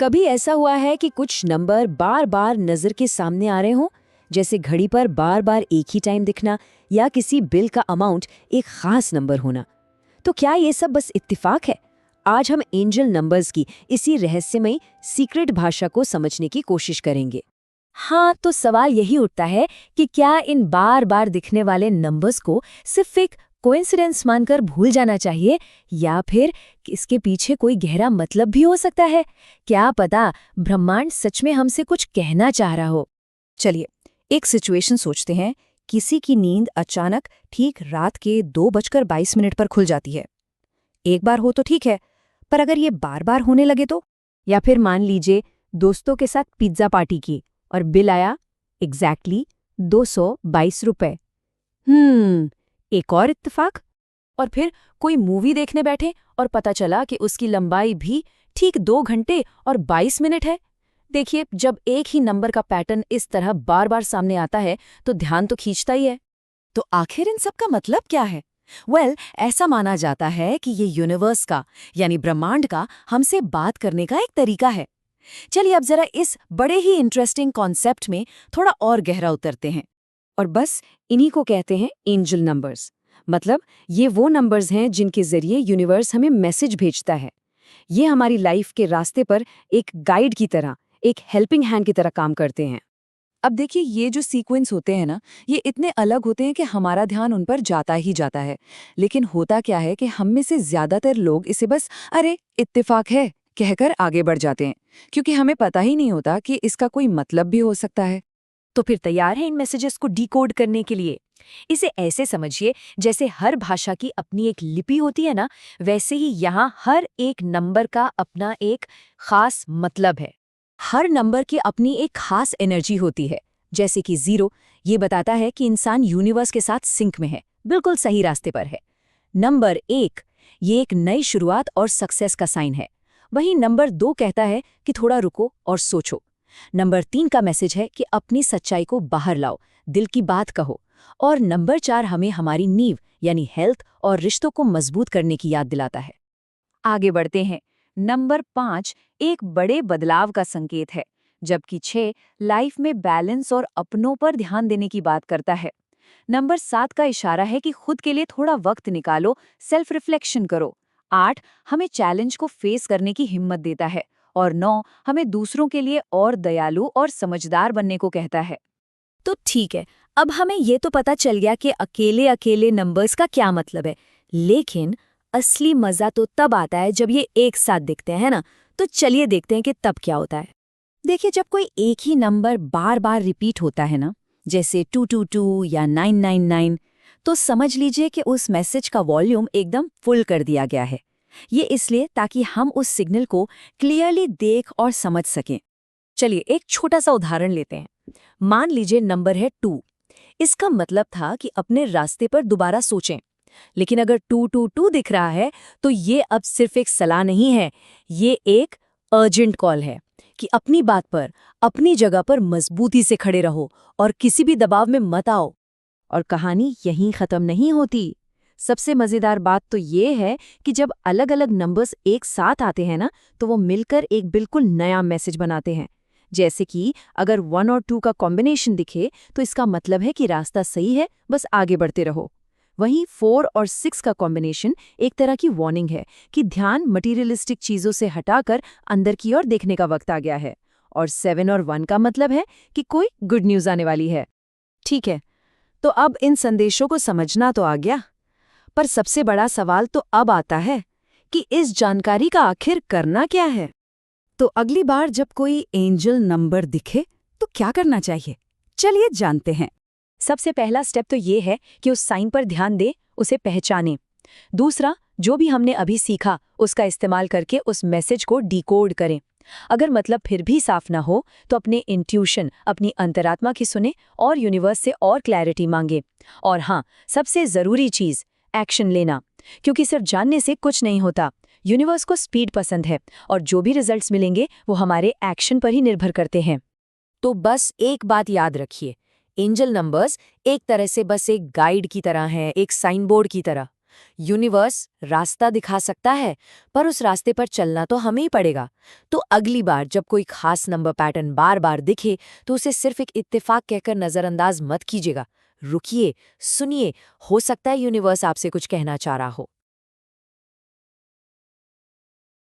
कभी ऐसा हुआ है कि कुछ नंबर बार बार नजर के सामने आ रहे हों, जैसे घड़ी पर बार बार एक ही टाइम दिखना या किसी बिल का अमाउंट एक खास नंबर होना। तो क्या ये सब बस इत्तेफाक है? आज हम एंजल नंबर्स की इसी रहस्यमयी सीक्रेट भाषा को समझने की कोशिश करेंगे। हाँ, तो सवाल यही उठता है कि क्या इन बार बार दिखने वाले नंबर्स को सिर्फ एक कोइंसिडेंस मानकर भूल जाना चाहिए, या फिर इसके पीछे कोई गहरा मतलब भी हो सकता है? क्या पता ब्रह्मांड सच में हमसे कुछ कहना चाह रहा हो। चलिए, एक सिचुएशन सोचते हैं। किसी की नींद अचानक ठीक रात के 2:22 पर खुल जाती है। एक बार हो तो ठीक है, पर अगर ये बार बार होने लगे तो? या फिर मान लीजिए दोस्तों के साथ पिज्जा पार्टी की और बिल आया एग्जैक्टली 222 रुपए। एक और इत्तेफाक। और फिर कोई मूवी देखने बैठे और पता चला कि उसकी लंबाई भी ठीक 2 घंटे और 22 मिनट है। देखिए, जब एक ही नंबर का पैटर्न इस तरह बार बार सामने आता है तो ध्यान तो खींचता ही है। तो आखिर इन सब का मतलब क्या है? ऐसा माना जाता है कि ये यूनिवर्स का यानी ब्रह्मांड का हमसे बात करने का एक तरीका है। चलिए अब जरा इस बड़े ही इंटरेस्टिंग कॉन्सेप्ट में थोड़ा और गहरा उतरते हैं। और बस इन्हीं को कहते हैं एंजल नंबर्स। मतलब ये वो नंबर्स हैं जिनके जरिए यूनिवर्स हमें मैसेज भेजता है। ये हमारी लाइफ के रास्ते पर एक गाइड की तरह, एक हेल्पिंग हैंड की तरह काम करते हैं। अब देखिए, ये जो सीक्वेंस होते हैं ना, ये इतने अलग होते हैं कि हमारा ध्यान उन पर जाता ही जाता है। लेकिन होता क्या है कि हम में से ज्यादातर लोग इसे बस अरे इत्तेफाक है कहकर आगे बढ़ जाते हैं, क्योंकि हमें पता ही नहीं होता कि इसका कोई मतलब भी हो सकता है। तो फिर तैयार है इन मैसेजेस को डिकोड करने के लिए? इसे ऐसे समझिए, जैसे हर भाषा की अपनी एक लिपि होती है ना, वैसे ही यहाँ हर एक नंबर का अपना एक खास मतलब है। हर नंबर की अपनी एक खास एनर्जी होती है। जैसे कि 0 ये बताता है कि इंसान यूनिवर्स के साथ सिंक में है, बिल्कुल सही रास्ते पर है। नंबर 1 ये एक नई शुरुआत और सक्सेस का साइन है। वहीं नंबर 2 कहता है कि थोड़ा रुको और सोचो। नंबर 3 का मैसेज है कि अपनी सच्चाई को बाहर लाओ, दिल की बात कहो। और नंबर 4 हमें हमारी नींव यानी हेल्थ और रिश्तों को मजबूत करने की याद दिलाता है। आगे बढ़ते हैं। नंबर 5 एक बड़े बदलाव का संकेत है, जबकि 6 लाइफ में बैलेंस और अपनों पर ध्यान देने की बात करता है। नंबर 7 का इशारा है कि खुद के लिए थोड़ा वक्त निकालो, सेल्फ रिफ्लेक्शन करो। 8 हमें चैलेंज को फेस करने की हिम्मत देता है। और 9 हमें दूसरों के लिए और दयालु और समझदार बनने को कहता है। तो ठीक है, अब हमें ये तो पता चल गया कि अकेले अकेले नंबर्स का क्या मतलब है, लेकिन असली मजा तो तब आता है जब ये एक साथ दिखते हैं ना। तो चलिए देखते हैं कि तब क्या होता है। देखिए, जब कोई एक ही नंबर बार बार रिपीट होता है ना, जैसे 222 या 999, तो समझ लीजिए कि उस मैसेज का वॉल्यूम एकदम फुल कर दिया गया है। ये इसलिए ताकि हम उस सिग्नल को क्लियरली देख और समझ सकें। चलिए एक छोटा सा उदाहरण लेते हैं। मान लीजिए नंबर है 2। इसका मतलब था कि अपने रास्ते पर दोबारा सोचें। लेकिन अगर 222 दिख रहा है तो ये अब सिर्फ एक सलाह नहीं है, ये एक अर्जेंट कॉल है कि अपनी बात पर, अपनी जगह पर मजबूती से खड़े रहो और किसी भी दबाव में मत आओ। और कहानी यहीं खत्म नहीं होती। सबसे मजेदार बात तो ये है कि जब अलग अलग नंबर्स एक साथ आते हैं ना, तो वो मिलकर एक बिल्कुल नया मैसेज बनाते हैं। जैसे कि अगर 1 और 2 का कॉम्बिनेशन दिखे तो इसका मतलब है कि रास्ता सही है, बस आगे बढ़ते रहो। वहीं 4 और 6 का कॉम्बिनेशन एक तरह की वार्निंग है कि ध्यान मटीरियलिस्टिक चीजों से हटाकर अंदर की ओर देखने का वक्त आ गया है। और 7 और 1 का मतलब है कि कोई गुड न्यूज आने वाली है। ठीक है, तो अब इन संदेशों को समझना तो आ गया, पर सबसे बड़ा सवाल तो अब आता है कि इस जानकारी का आखिर करना क्या है। तो अगली बार जब कोई एंजल नंबर दिखे तो क्या करना चाहिए, चलिए जानते हैं। सबसे पहला स्टेप तो ये है कि उस साइन पर ध्यान दें, उसे पहचानें। दूसरा, जो भी हमने अभी सीखा उसका इस्तेमाल करके उस मैसेज को डिकोड करें। अगर मतलब फिर भी साफ ना हो तो अपने इंट्यूशन, अपनी अंतरात्मा की सुने और यूनिवर्स से और क्लैरिटी मांगे। और हाँ, सबसे जरूरी चीज एक्शन लेना, क्योंकि सिर्फ जानने से कुछ नहीं होता। यूनिवर्स को स्पीड पसंद है और जो भी रिजल्ट्स मिलेंगे वो हमारे एक्शन पर ही निर्भर करते हैं। तो बस एक बात याद रखिए, एंजल नंबर्स एक तरह से बस एक गाइड की तरह है, एक साइन बोर्ड की तरह। यूनिवर्स रास्ता दिखा सकता है, पर उस रास्ते पर चलना तो हमें ही पड़ेगा। तो अगली बार जब कोई खास नंबर पैटर्न बार बार दिखे तो उसे सिर्फ एक इत्तेफाक कहकर नज़रअंदाज मत कीजिएगा। रुकिए, सुनिए, हो सकता है यूनिवर्स आपसे कुछ कहना चाह रहा हो।